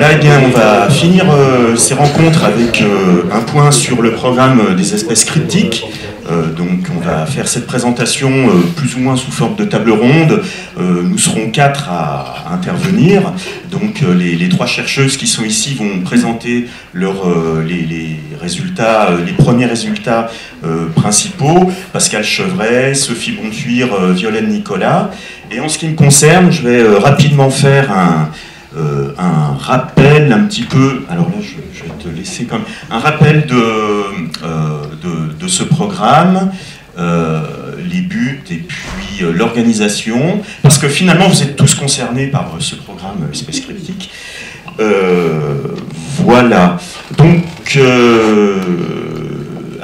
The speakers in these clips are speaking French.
Voilà, eh bien, on va finir ces rencontres avec un point sur le programme des espèces cryptiques. Donc on va faire cette présentation plus ou moins sous forme de table ronde. Nous serons 4 à intervenir. Donc les 3 chercheuses qui sont ici vont présenter les résultats, les premiers résultats principaux. Pascal Chevret, Sophie Bontuire, Violaine Nicolas. Et en ce qui me concerne, je vais rapidement faire un rappel un petit peu, alors là je vais te laisser comme un rappel de ce programme, les buts et puis l'organisation, parce que finalement vous êtes tous concernés par ce programme Espèces Cryptiques. Voilà, donc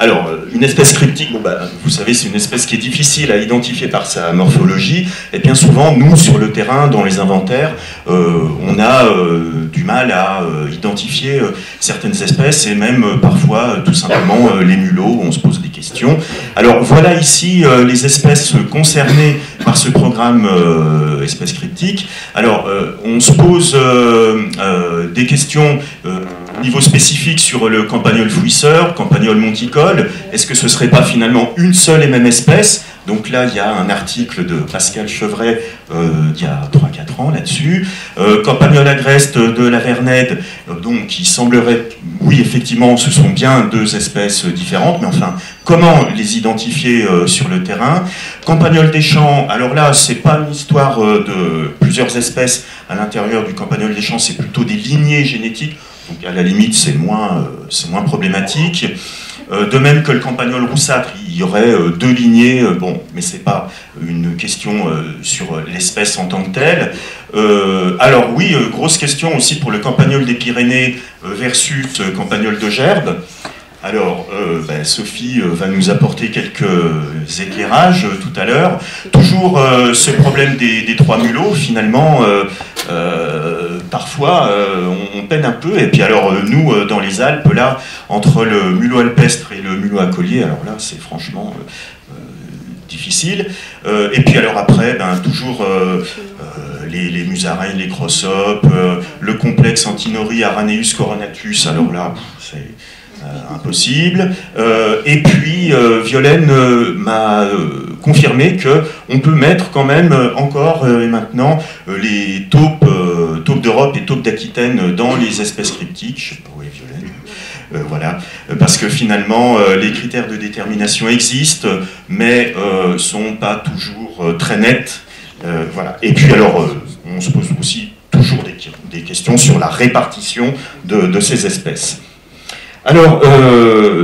alors, une espèce cryptique, bon, vous savez, c'est une espèce qui est difficile à identifier par sa morphologie, et bien souvent, nous, sur le terrain, dans les inventaires, on a du mal à identifier certaines espèces, et même parfois, tout simplement, les mulots, on se pose des questions. Alors, voilà ici les espèces concernées par ce programme espèces cryptiques. Alors, on se pose des questions au niveau spécifique sur le campagnol fouisseur, campagnol monticole. Est-ce que ce ne serait pas finalement une seule et même espèce? Donc là, il y a un article de Pascal Chevret il y a 3-4 ans là-dessus. Campagnol agreste de la Vernède, donc il semblerait, oui, effectivement, ce sont bien 2 espèces différentes, mais enfin, comment les identifier sur le terrain? Campagnol des champs, alors là, c'est pas une histoire de plusieurs espèces à l'intérieur du campagnol des champs, c'est plutôt des lignées génétiques. Donc à la limite, c'est moins problématique. De même que le campagnol roussâtre, il y aurait 2 lignées, bon, mais c'est pas une question sur l'espèce en tant que telle. Alors oui, grosse question aussi pour le campagnol des Pyrénées versus campagnol de Gerbe. Alors, Sophie va nous apporter quelques éclairages tout à l'heure. Toujours ce problème des 3 mulots, finalement, parfois on peine un peu. Et puis alors nous, dans les Alpes, là, entre le mulot alpestre et le mulot à collier, alors là, c'est franchement difficile. Et puis alors après, toujours les musaraignes, les crossopes, le complexe Antinori, Araneus coronatus, alors là, c'est impossible. Et puis Violaine m'a confirmé qu'on peut mettre quand même encore et maintenant les taupes d'Europe et taupes d'Aquitaine dans les espèces cryptiques. Je sais pas où est Violaine. Voilà, parce que finalement les critères de détermination existent, mais sont pas toujours très nets. Voilà. Et puis alors, on se pose aussi toujours des questions sur la répartition de ces espèces. Alors,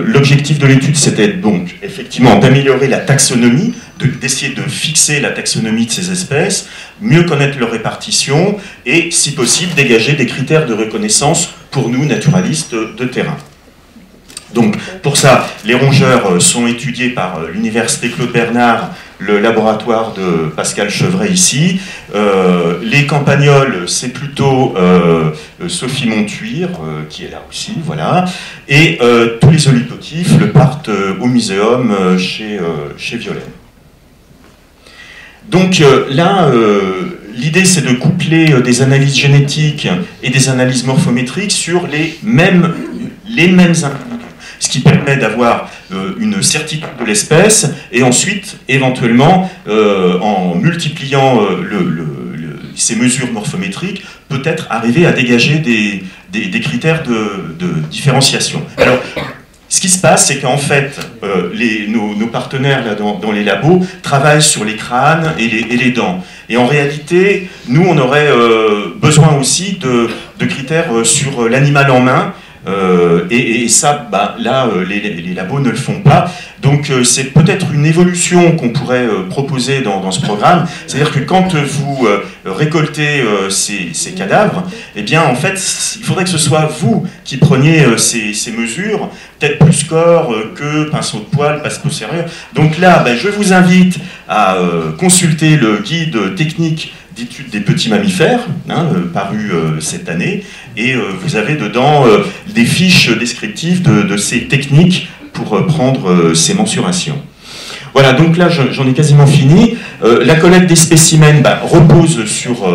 l'objectif de l'étude, c'était donc effectivement d'améliorer la taxonomie, d'essayer de fixer la taxonomie de ces espèces, mieux connaître leur répartition et, si possible, dégager des critères de reconnaissance pour nous, naturalistes de terrain. Donc, pour ça, les rongeurs sont étudiés par l'Université Claude Bernard, le laboratoire de Pascal Chevret ici. Les campagnols, c'est plutôt Sophie Bontuire, qui est là aussi, voilà. Et tous les holotypes le partent au muséum chez Violaine. Donc là, l'idée c'est de coupler des analyses génétiques et des analyses morphométriques sur les mêmes individus. Ce qui permet d'avoir une certitude de l'espèce, et ensuite, éventuellement, en multipliant ces mesures morphométriques, peut-être arriver à dégager des critères de différenciation. Alors, ce qui se passe, c'est qu'en fait, nos partenaires là, dans les labos travaillent sur les crânes et les dents. Et en réalité, nous, on aurait besoin aussi de critères sur l'animal en main, et ça, là, les labos ne le font pas. Donc c'est peut-être une évolution qu'on pourrait proposer dans ce programme. C'est-à-dire que quand vous récoltez ces cadavres, eh bien, en fait, il faudrait que ce soit vous qui preniez ces mesures, peut-être plus corps que pinceau de poil, passe postérieur. Donc là, je vous invite à consulter le guide technique d'études des petits mammifères, paru cette année, et vous avez dedans des fiches descriptives de ces techniques pour prendre ces mensurations. Voilà, donc là j'en ai quasiment fini. La collecte des spécimens repose sur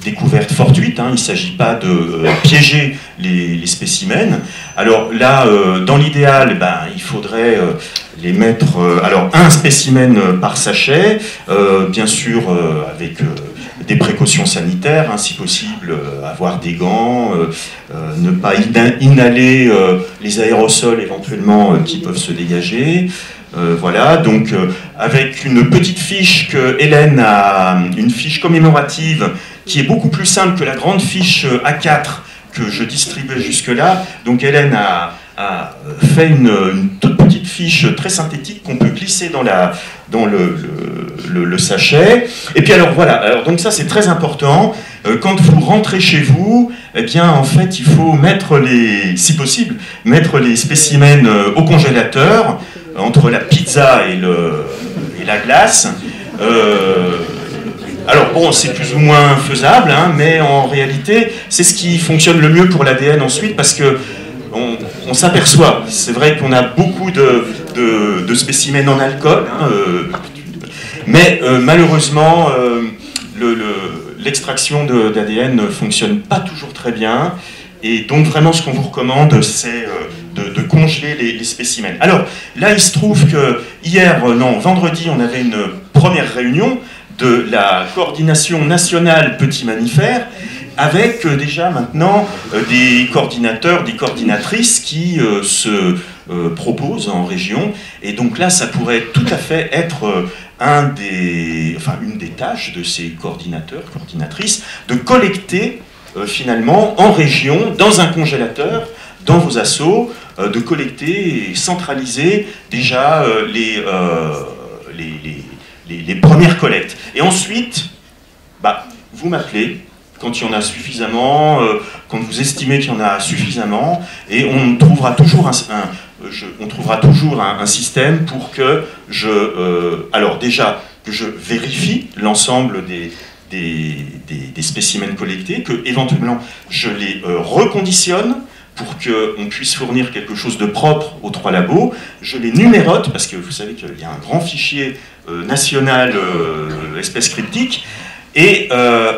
découverte fortuite, hein, il ne s'agit pas de piéger les spécimens. Alors là, dans l'idéal, il faudrait les mettre, alors un spécimen par sachet, bien sûr avec des précautions sanitaires, hein, si possible avoir des gants, ne pas inhaler les aérosols éventuellement qui peuvent se dégager. Voilà, donc avec une petite fiche que Hélène a, une fiche commémorative qui est beaucoup plus simple que la grande fiche A4 que je distribuais jusque-là. Donc Hélène a fait une toute petite fiche très synthétique qu'on peut glisser dans le sachet. Et puis alors voilà, alors, donc ça c'est très important. Quand vous rentrez chez vous, eh bien en fait il faut mettre si possible, mettre les spécimens au congélateur, entre la pizza et la glace. Alors bon, c'est plus ou moins faisable, hein, mais en réalité, c'est ce qui fonctionne le mieux pour l'ADN ensuite, parce que on s'aperçoit, c'est vrai qu'on a beaucoup de spécimens en alcool, hein, mais malheureusement, l'extraction d'ADN ne fonctionne pas toujours très bien, et donc vraiment ce qu'on vous recommande, c'est de congeler les spécimens. Alors là, il se trouve que vendredi, on avait une première réunion de la coordination nationale petits mammifères, avec déjà maintenant des coordinateurs, des coordinatrices qui se proposent en région. Et donc là, ça pourrait tout à fait être une des tâches de ces coordinateurs, coordinatrices, de collecter finalement en région, dans un congélateur, dans vos assos, de collecter et centraliser déjà les premières collectes. Et ensuite, vous m'appelez quand il y en a suffisamment, quand vous estimez qu'il y en a suffisamment, et on trouvera toujours un système pour que alors déjà, que je vérifie l'ensemble des spécimens collectés, que éventuellement je les reconditionne pour qu'on puisse fournir quelque chose de propre aux 3 labos. Je les numérote, parce que vous savez qu'il y a un grand fichier national espèces cryptiques, et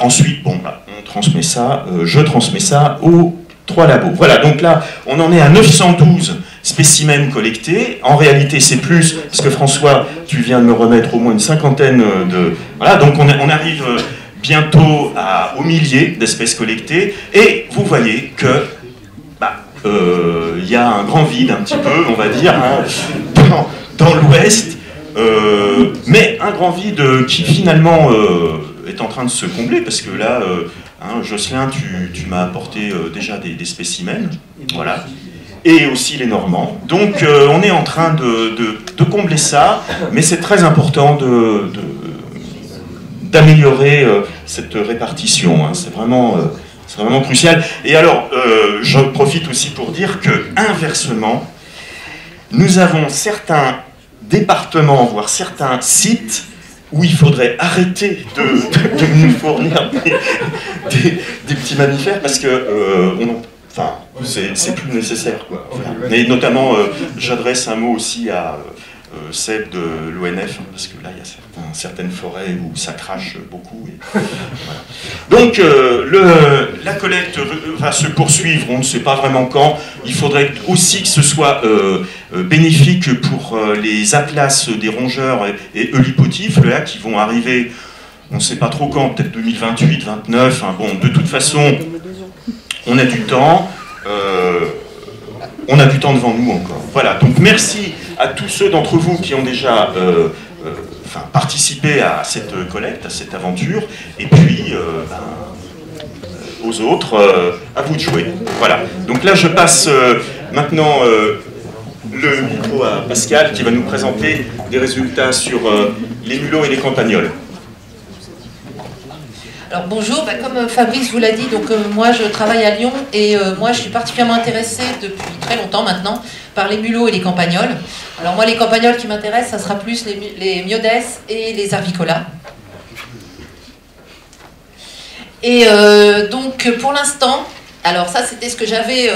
ensuite, on transmet ça, je transmets ça aux 3 labos. Voilà, donc là, on en est à 912 spécimens collectés. En réalité, c'est plus, parce que François, tu viens de me remettre au moins une cinquantaine de... Voilà, donc on arrive bientôt aux milliers d'espèces collectées, et vous voyez que y a un grand vide, un petit peu, on va dire, hein, dans l'Ouest, mais un grand vide qui finalement est en train de se combler, parce que là, Jocelyn, tu m'as apporté déjà des spécimens, voilà, et aussi les Normands. Donc on est en train de combler ça, mais c'est très important d'améliorer cette répartition, hein, c'est vraiment crucial. Et alors, j'en profite aussi pour dire que, inversement, nous avons certains départements, voire certains sites, où il faudrait arrêter de nous fournir des petits mammifères, parce que c'est plus nécessaire, quoi. Voilà. Et notamment, j'adresse un mot aussi à Seb de l'ONF, parce que là, il y a certaines forêts où ça crache beaucoup. Et, voilà. Donc, la collecte va se poursuivre, on ne sait pas vraiment quand. Il faudrait aussi que ce soit bénéfique pour les atlas des rongeurs et eulipotifs, là, qui vont arriver, on ne sait pas trop quand, peut-être 2028, 2029. Hein, bon, de toute façon, on a du temps. On a du temps devant nous encore. Voilà, donc merci à tous ceux d'entre vous qui ont déjà participé à cette collecte, à cette aventure, et puis aux autres, à vous de jouer. Voilà, donc là je passe maintenant le micro à Pascal qui va nous présenter des résultats sur les mulots et les campagnols. Alors bonjour, comme Fabrice vous l'a dit, donc moi je travaille à Lyon et moi je suis particulièrement intéressée depuis très longtemps maintenant par les mulots et les campagnols. Alors moi les campagnols qui m'intéressent, ça sera plus les myodes et les arvicolas. Et donc pour l'instant, alors ça c'était ce que j'avais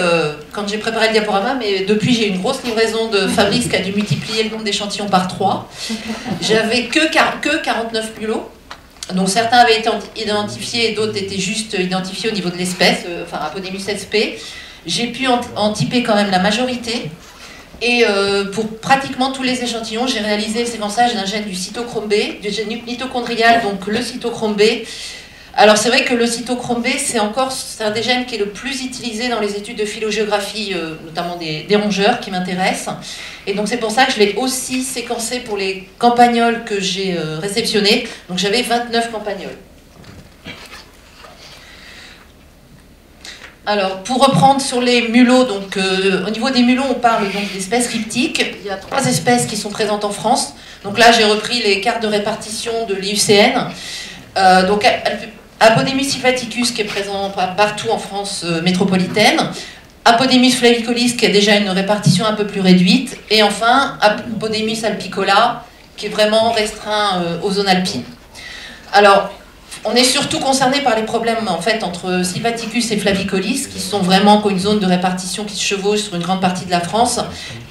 quand j'ai préparé le diaporama, mais depuis j'ai une grosse livraison de Fabrice qui a dû multiplier le nombre d'échantillons par 3. J'avais que 49 mulots. Donc certains avaient été identifiés et d'autres étaient juste identifiés au niveau de l'espèce, enfin Apodemus sp. J'ai pu en typer quand même la majorité. Et pour pratiquement tous les échantillons, j'ai réalisé le séquençage d'un gène du cytochrome B, du gène mitochondrial, donc le cytochrome B. Alors c'est vrai que le cytochrome B, c'est un des gènes qui est le plus utilisé dans les études de phylogéographie, notamment des rongeurs qui m'intéressent. Et donc c'est pour ça que je l'ai aussi séquencé pour les campagnols que j'ai réceptionnés. Donc j'avais 29 campagnols. Alors, pour reprendre sur les mulots, donc au niveau des mulots, on parle donc d'espèces riptiques. Il y a 3 espèces qui sont présentes en France. Donc là, j'ai repris les cartes de répartition de l'IUCN. Donc Apodemus sylvaticus qui est présent partout en France métropolitaine. Apodemus flavicolis qui a déjà une répartition un peu plus réduite. Et enfin, Apodemus alpicola qui est vraiment restreint aux zones alpines. Alors, on est surtout concerné par les problèmes en fait entre Sylvaticus et Flavicolis, qui sont vraiment une zone de répartition qui se chevauche sur une grande partie de la France,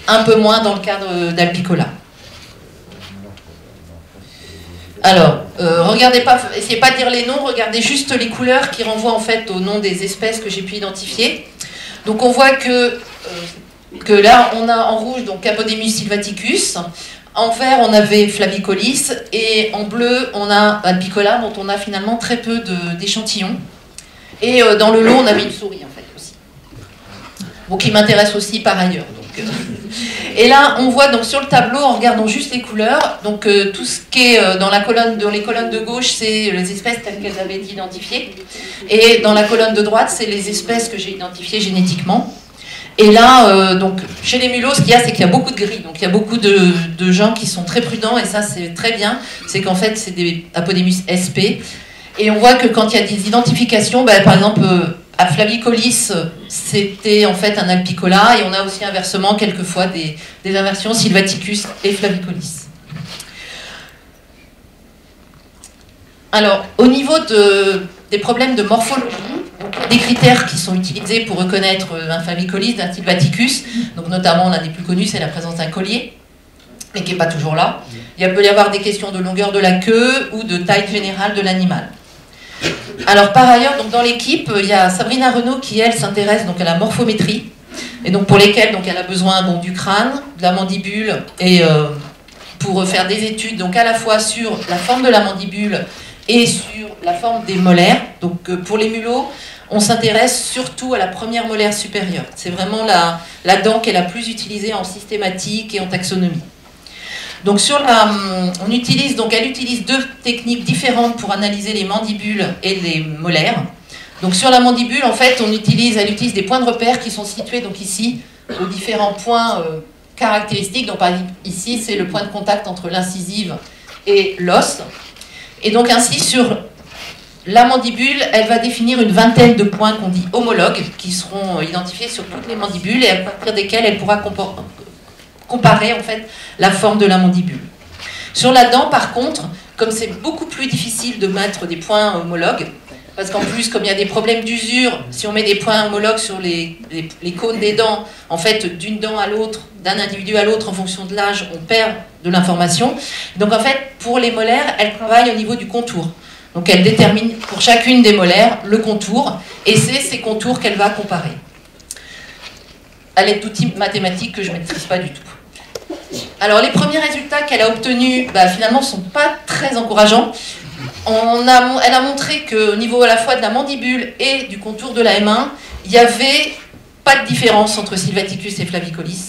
un peu moins dans le cadre d'Alpicola. Alors, regardez pas, essayez pas de dire les noms, regardez juste les couleurs qui renvoient en fait au nom des espèces que j'ai pu identifier. Donc on voit que là on a en rouge donc Apodemus sylvaticus. En vert, on avait Flavicolis, et en bleu, on a Alpicola, dont on a finalement très peu d'échantillons. Et dans le lot, on avait une souris, en fait, aussi. Bon, qui m'intéresse aussi par ailleurs. Donc, Et là, on voit donc sur le tableau, en regardant juste les couleurs, donc tout ce qui est dans les colonnes de gauche, c'est les espèces telles qu'elles avaient été identifiées. Et dans la colonne de droite, c'est les espèces que j'ai identifiées génétiquement. Et là, donc, chez les mulots, ce qu'il y a, c'est qu'il y a beaucoup de gris. Donc, il y a beaucoup de gens qui sont très prudents, et ça, c'est très bien. C'est qu'en fait, c'est des Apodemus sp. Et on voit que quand il y a des identifications, par exemple, à Flavicolis, c'était en fait un alpicola, et on a aussi inversement, quelquefois, des inversions Sylvaticus et Flavicolis. Alors, au niveau des problèmes de morphologie, des critères qui sont utilisés pour reconnaître un Flavicolis d'un Sylvaticus, donc notamment l'un des plus connus, c'est la présence d'un collier, mais qui n'est pas toujours là. Il peut y avoir des questions de longueur de la queue ou de taille générale de l'animal. Alors par ailleurs, donc, dans l'équipe, il y a Sabrina Renaud qui, elle, s'intéresse donc à la morphométrie, et donc pour lesquelles donc, elle a besoin du crâne, de la mandibule, et pour faire des études donc, à la fois sur la forme de la mandibule et sur la forme des molaires. Donc pour les mulots, on s'intéresse surtout à la première molaire supérieure. C'est vraiment la dent qui est la plus utilisée en systématique et en taxonomie. Donc elle utilise 2 techniques différentes pour analyser les mandibules et les molaires. Donc sur la mandibule, en fait, elle utilise des points de repère qui sont situés donc ici, aux différents points caractéristiques. Donc par exemple, ici, c'est le point de contact entre l'incisive et l'os. Et donc ainsi, sur la mandibule, elle va définir une vingtaine de points qu'on dit homologues, qui seront identifiés sur toutes les mandibules et à partir desquels elle pourra comparer en fait la forme de la mandibule. Sur la dent, par contre, comme c'est beaucoup plus difficile de mettre des points homologues, parce qu'en plus, comme il y a des problèmes d'usure, si on met des points homologues sur les cônes des dents, en fait, d'une dent à l'autre, d'un individu à l'autre, en fonction de l'âge, on perd de l'information. Donc en fait, pour les molaires, elle travaille au niveau du contour. Donc elle détermine pour chacune des molaires le contour, et c'est ces contours qu'elle va comparer. À l'aide d'outils mathématiques que je ne maîtrise pas du tout. Alors les premiers résultats qu'elle a obtenus, finalement, ne sont pas très encourageants. Elle a montré qu'au niveau à la fois de la mandibule et du contour de la M1, il n'y avait pas de différence entre Sylvaticus et Flavicolis,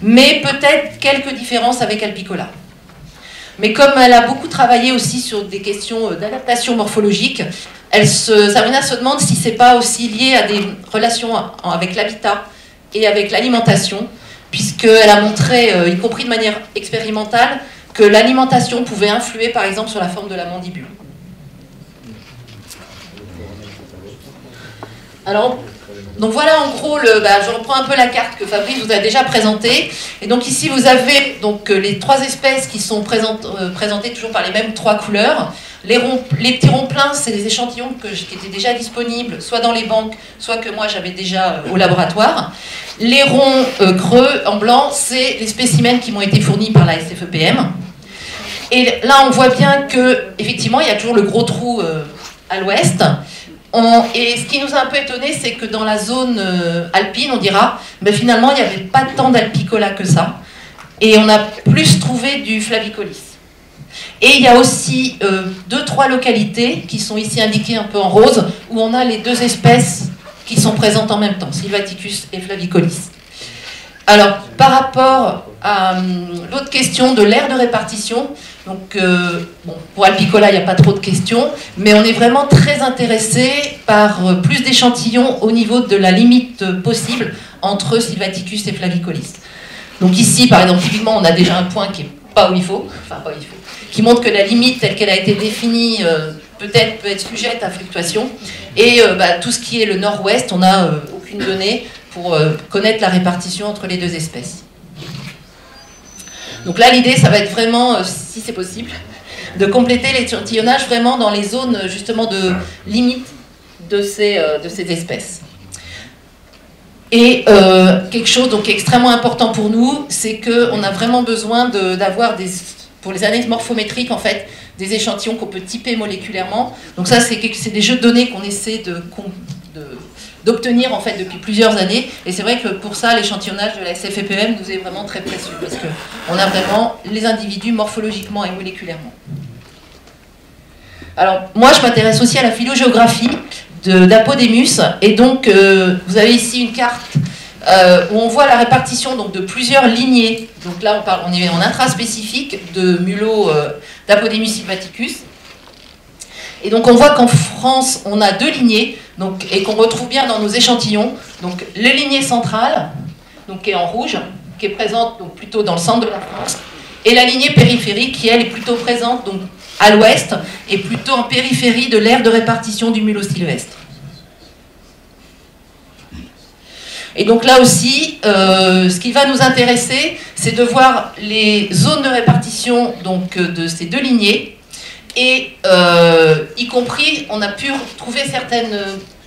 mais peut-être quelques différences avec Alpicola. Mais comme elle a beaucoup travaillé aussi sur des questions d'adaptation morphologique, Sabrina se demande si ce n'est pas aussi lié à des relations avec l'habitat et avec l'alimentation, puisqu'elle a montré, y compris de manière expérimentale, que l'alimentation pouvait influer par exemple sur la forme de la mandibule. Alors, donc voilà en gros, je reprends un peu la carte que Fabrice vous a déjà présentée. Et donc ici vous avez donc, les 3 espèces qui sont présentées toujours par les mêmes 3 couleurs. Les petits ronds pleins, c'est des échantillons qui étaient déjà disponibles, soit dans les banques, soit que moi j'avais déjà au laboratoire. Les ronds creux en blanc, c'est les spécimens qui m'ont été fournis par la SFEPM. Et là, on voit bien que, effectivement, il y a toujours le gros trou à l'ouest. Et ce qui nous a un peu étonné, c'est que dans la zone alpine, on dira, mais finalement, il n'y avait pas tant d'alpicola que ça. Et on a plus trouvé du flavicolis. Et il y a aussi 2-3 localités qui sont ici indiquées un peu en rose, où on a les deux espèces qui sont présentes en même temps, Sylvaticus et flavicolis. Alors, par rapport à l'autre question de l'aire de répartition, donc, bon, pour Alpicola, il n'y a pas trop de questions, mais on est vraiment très intéressé par plus d'échantillons au niveau de la limite possible entre Sylvaticus et flavicolis. Donc ici, par exemple, typiquement, on a déjà un point qui n'est pas où il faut, qui montre que la limite telle qu'elle a été définie peut être sujette à fluctuation. Et tout ce qui est le nord-ouest, on n'a aucune donnée pour connaître la répartition entre les deux espèces. Donc là, l'idée, ça va être vraiment, si c'est possible, de compléter l'échantillonnage vraiment dans les zones justement de limite de ces espèces. Et quelque chose donc, qui est extrêmement important pour nous, c'est qu'on a vraiment besoin d'avoir pour les analyses morphométriques, en fait, des échantillons qu'on peut typer moléculairement. Donc ça, c'est des jeux de données qu'on essaie d'obtenir en fait depuis plusieurs années. Et c'est vrai que pour ça, l'échantillonnage de la SFEPM nous est vraiment très précieux, parce qu'on a vraiment les individus morphologiquement et moléculairement. Alors, moi, je m'intéresse aussi à la phylogéographie d'Apodemus, et donc vous avez ici une carte où on voit la répartition donc, de plusieurs lignées. Donc là, on est en intraspécifique de mulot d'Apodemus sylvaticus. Et donc on voit qu'en France, on a deux lignées, donc, et qu'on retrouve bien dans nos échantillons. Donc la lignée centrale, donc, qui est en rouge, qui est présente donc, plutôt dans le centre de la France, et la lignée périphérique, qui elle est plutôt présente donc, à l'ouest, et plutôt en périphérie de l'aire de répartition du mulot sylvestre. Et donc là aussi, ce qui va nous intéresser, c'est de voir les zones de répartition donc, de ces deux lignées, et y compris, on a pu trouver certains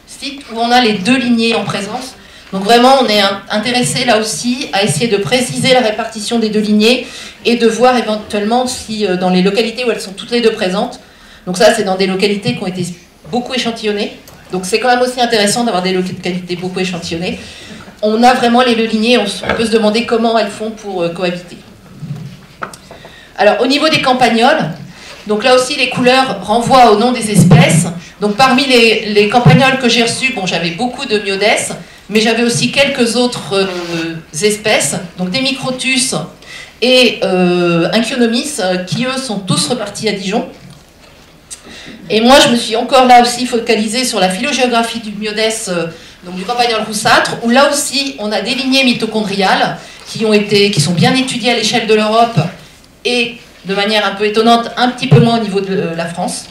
sites où on a les deux lignées en présence. Donc vraiment, on est intéressé là aussi à essayer de préciser la répartition des deux lignées et de voir éventuellement si dans les localités où elles sont toutes les deux présentes, donc ça c'est dans des localités qui ont été beaucoup échantillonnées, donc c'est quand même aussi intéressant d'avoir des localités beaucoup échantillonnées. On a vraiment les deux lignées, on peut se demander comment elles font pour cohabiter. Alors au niveau des campagnols, donc là aussi les couleurs renvoient au nom des espèces. Donc parmi les campagnols que j'ai reçus, bon j'avais beaucoup de Myodes, mais j'avais aussi quelques autres espèces, donc des Microtus et un Chionomis, qui eux sont tous repartis à Dijon. Et moi je me suis encore là aussi focalisée sur la phylogéographie du Myodes, donc du campagnol roussâtre, où là aussi on a des lignées mitochondriales qui sont bien étudiées à l'échelle de l'Europe et de manière un peu étonnante, un petit peu moins au niveau de la France.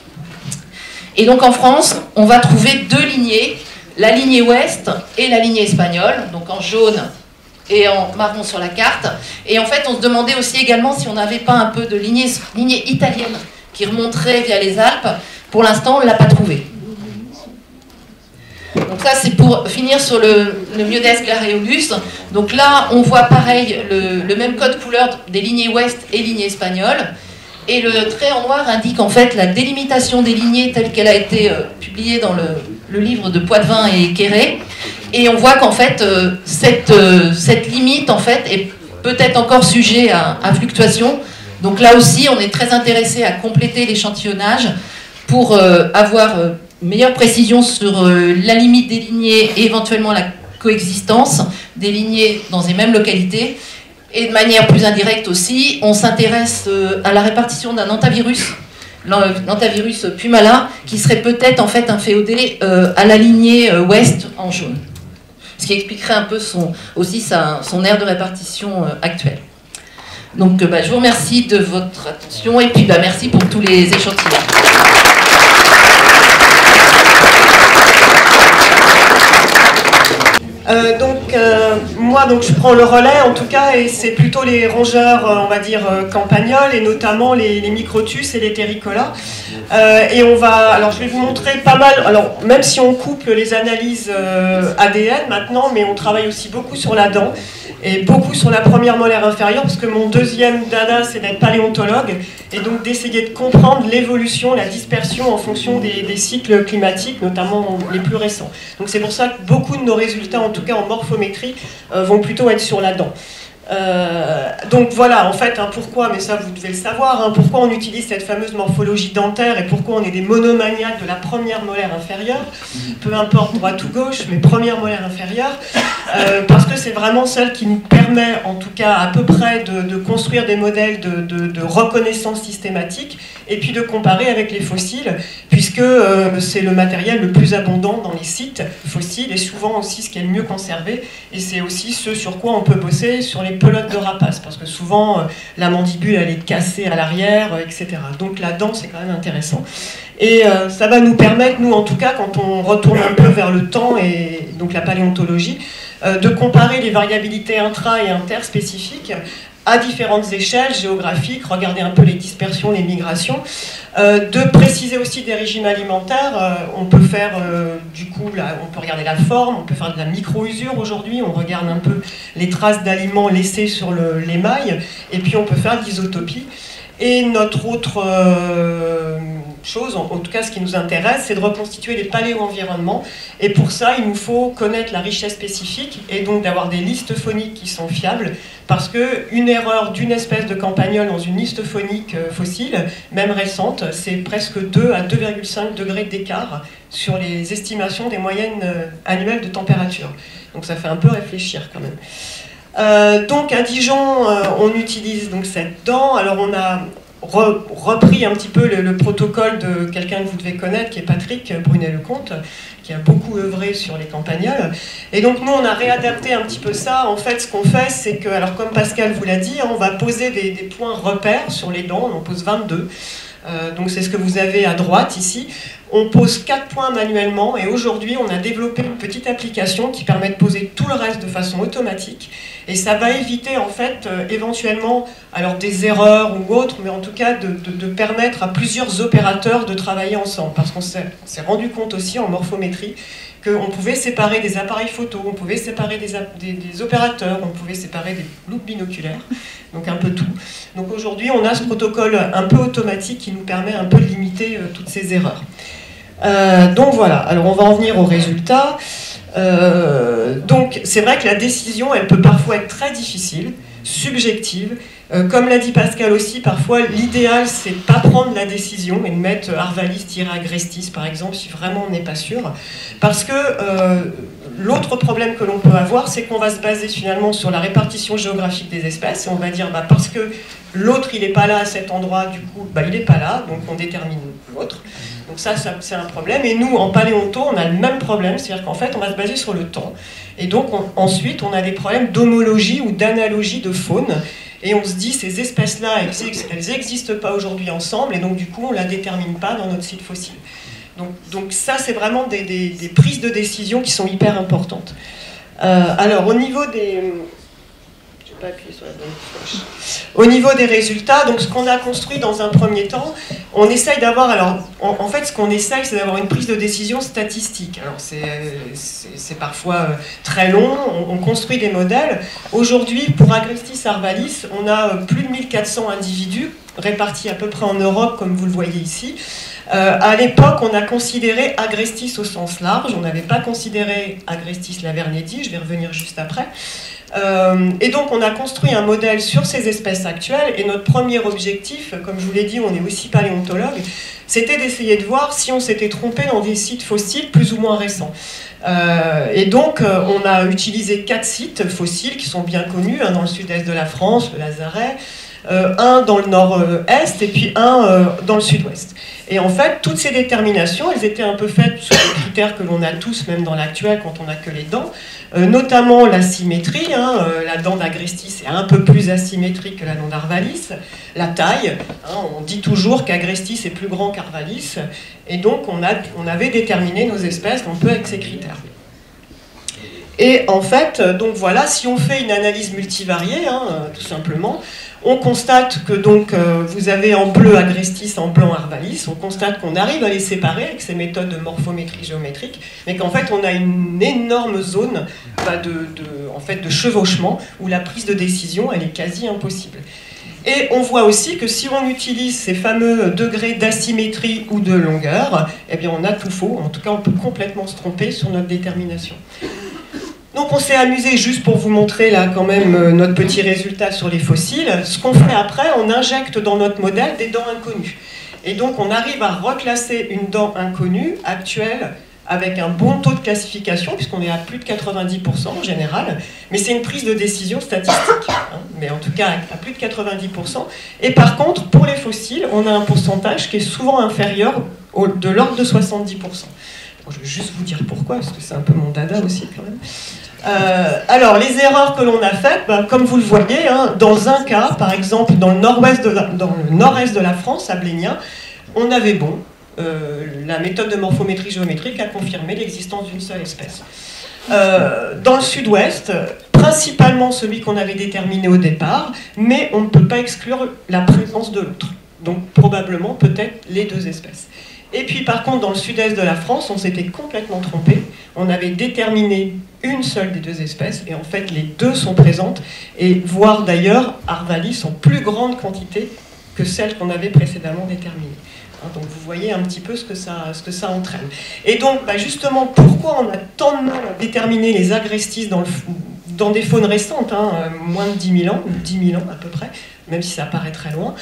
Et donc en France, on va trouver deux lignées, la lignée ouest et la lignée espagnole, donc en jaune et en marron sur la carte. Et en fait, on se demandait aussi également si on n'avait pas un peu de lignée italienne qui remonterait via les Alpes. Pour l'instant, on ne l'a pas trouvé. Donc ça, c'est pour finir sur le Myodes glareolus. Donc là, on voit pareil le même code couleur des lignées ouest et lignées espagnoles. Et le trait en noir indique en fait la délimitation des lignées telle qu'elle a été publiée dans le livre de Poitvin et Quéré. Et on voit qu'en fait, cette limite en fait, est peut-être encore sujet à fluctuation. Donc là aussi, on est très intéressé à compléter l'échantillonnage pour avoir meilleure précision sur la limite des lignées et éventuellement la coexistence des lignées dans les mêmes localités. Et de manière plus indirecte aussi, on s'intéresse à la répartition d'un hantavirus, l'hantavirus pumala, qui serait peut-être en fait un féodé à la lignée ouest en jaune. Ce qui expliquerait un peu son aire de répartition actuelle. Donc je vous remercie de votre attention et puis merci pour tous les échantillons. Moi je prends le relais en tout cas, et c'est plutôt les rongeurs on va dire campagnols, et notamment les Microtus et les Terricola. Et alors je vais vous montrer pas mal, alors même si on couple les analyses ADN maintenant, mais on travaille aussi beaucoup sur la dent. et beaucoup sur la première molaire inférieure, parce que mon deuxième dada, c'est d'être paléontologue, et donc d'essayer de comprendre l'évolution, la dispersion en fonction des cycles climatiques, notamment les plus récents. Donc c'est pour ça que beaucoup de nos résultats, en tout cas en morphométrie, vont plutôt être sur la dent. Donc voilà, en fait, pourquoi, mais ça vous devez le savoir, pourquoi on utilise cette fameuse morphologie dentaire et pourquoi on est des monomaniaques de la première molaire inférieure, peu importe droite ou gauche, mais première molaire inférieure, parce que c'est vraiment celle qui nous permet, en tout cas à peu près, de construire des modèles de reconnaissance systématique et puis de comparer avec les fossiles, puisque c'est le matériel le plus abondant dans les sites fossiles et souvent aussi ce qui est le mieux conservé, et c'est aussi ce sur quoi on peut bosser sur les pelotes de rapaces, parce que souvent la mandibule elle est cassée à l'arrière, etc. Donc la dent c'est quand même intéressant. Et ça va nous permettre, nous en tout cas, quand on retourne un peu vers le temps et donc la paléontologie, de comparer les variabilités intra- et interspécifiques à différentes échelles géographiques, regarder un peu les dispersions, les migrations, de préciser aussi des régimes alimentaires. On peut faire, du coup, on peut regarder la forme, on peut faire de la micro-usure aujourd'hui, on regarde un peu les traces d'aliments laissés sur l'émail, et puis on peut faire de l'isotopie. Et notre autre chose, en tout cas ce qui nous intéresse, c'est de reconstituer les paléo-environnements. Et pour ça, il nous faut connaître la richesse spécifique et donc d'avoir des listes phoniques qui sont fiables. Parce qu'une erreur d'une espèce de campagnole dans une liste phonique fossile, même récente, c'est presque 2 à 2,5 degrés d'écart sur les estimations des moyennes annuelles de température. Donc ça fait un peu réfléchir quand même. Donc à Dijon, on utilise donc cette dent. Alors on a repris un petit peu le protocole de quelqu'un que vous devez connaître, qui est Patrick Brunet-Lecomte, qui a beaucoup œuvré sur les campagnols. Et donc nous, on a réadapté un petit peu ça. En fait, ce qu'on fait, c'est que, alors comme Pascal vous l'a dit, on va poser des points repères sur les dents. On en pose 22. Donc c'est ce que vous avez à droite ici. On pose 4 points manuellement et aujourd'hui on a développé une petite application qui permet de poser tout le reste de façon automatique et ça va éviter en fait éventuellement alors des erreurs ou autres, mais en tout cas de permettre à plusieurs opérateurs de travailler ensemble, parce qu'on s'est rendu compte aussi en morphométrie qu'on pouvait séparer des appareils photo, on pouvait séparer des opérateurs, on pouvait séparer des loupes binoculaires, donc un peu tout. Donc aujourd'hui, on a ce protocole un peu automatique qui nous permet un peu de limiter toutes ces erreurs. Donc voilà, alors on va en venir aux résultats. Donc c'est vrai que la décision, elle peut parfois être très difficile, subjective. Comme l'a dit Pascal aussi, parfois l'idéal c'est pas prendre la décision et de mettre Arvalis-Agrestis par exemple si vraiment on n'est pas sûr, parce que l'autre problème que l'on peut avoir, c'est qu'on va se baser finalement sur la répartition géographique des espèces et on va dire parce que l'autre il n'est pas là à cet endroit, du coup il n'est pas là, donc on détermine l'autre. Donc ça c'est un problème, et nous en paléonto on a le même problème, c'est-à-dire qu'en fait on va se baser sur le temps, et donc ensuite on a des problèmes d'homologie ou d'analogie de faune. Et on se dit, ces espèces-là, elles n'existent pas aujourd'hui ensemble, et donc du coup, on ne la détermine pas dans notre site fossile. Donc ça, c'est vraiment des prises de décision qui sont hyper importantes. Alors, au niveau des... Je vais pas appuyer sur la bonne touche. Au niveau des résultats, donc ce qu'on a construit dans un premier temps, on essaye d'avoir... Alors, en fait, ce qu'on essaye, c'est d'avoir une prise de décision statistique. Alors, c'est parfois très long, on construit des modèles. Aujourd'hui, pour Agrestis arvalis, on a plus de 1400 individus, répartis à peu près en Europe, comme vous le voyez ici. À l'époque, on a considéré Agrestis au sens large, on n'avait pas considéré Agrestis laverneti, je vais revenir juste après. Et donc on a construit un modèle sur ces espèces actuelles, et notre premier objectif, comme je vous l'ai dit, on est aussi paléontologue, c'était d'essayer de voir si on s'était trompé dans des sites fossiles plus ou moins récents. Et donc on a utilisé 4 sites fossiles qui sont bien connus, un dans le sud-est de la France, le Lazaret, un dans le nord-est et puis un dans le sud-ouest. Et en fait, toutes ces déterminations, elles étaient un peu faites sur les critères que l'on a tous, même dans l'actuel, quand on n'a que les dents, notamment la symétrie, la dent d'Agrestis est un peu plus asymétrique que la dent d'Arvalis, la taille, on dit toujours qu'Agrestis est plus grand qu'Arvalis, et donc on avait déterminé nos espèces un peu avec ces critères. Et en fait, donc voilà, si on fait une analyse multivariée, tout simplement, on constate que donc vous avez en bleu Agrestis, en blanc Arvalis, on constate qu'on arrive à les séparer avec ces méthodes de morphométrie géométrique, mais qu'en fait on a une énorme zone en fait, de chevauchement, où la prise de décision, elle est quasi impossible. Et on voit aussi que si on utilise ces fameux degrés d'asymétrie ou de longueur, eh bien on a tout faux. En tout cas, on peut complètement se tromper sur notre détermination. Donc on s'est amusé, juste pour vous montrer là quand même notre petit résultat sur les fossiles. Ce qu'on fait après, on injecte dans notre modèle des dents inconnues. Et donc on arrive à reclasser une dent inconnue actuelle avec un bon taux de classification, puisqu'on est à plus de 90% en général, mais c'est une prise de décision statistique, hein, mais en tout cas à plus de 90%. Et par contre, pour les fossiles, on a un pourcentage qui est souvent inférieur de l'ordre de 70%. Bon, je vais juste vous dire pourquoi, parce que c'est un peu mon dada aussi quand même. Alors, les erreurs que l'on a faites, comme vous le voyez, hein, dans un cas, par exemple, dans le nord-est de la France, à Blénia, on avait bon. La méthode de morphométrie géométrique a confirmé l'existence d'une seule espèce. Dans le sud-ouest, principalement celui qu'on avait déterminé au départ, mais on ne peut pas exclure la présence de l'autre. Donc probablement peut-être les deux espèces. Et puis par contre dans le sud-est de la France, on s'était complètement trompé. On avait déterminé une seule des deux espèces et en fait les deux sont présentes et voire d'ailleurs Arvalis en plus grande quantité que celle qu'on avait précédemment déterminée. Donc vous voyez un petit peu ce que ça entraîne. Et donc justement, pourquoi on a tant de mal à déterminer les agrestis dans des faunes récentes, hein, moins de 10 000 ans, ou 10 000 ans à peu près, même si ça paraît très loin.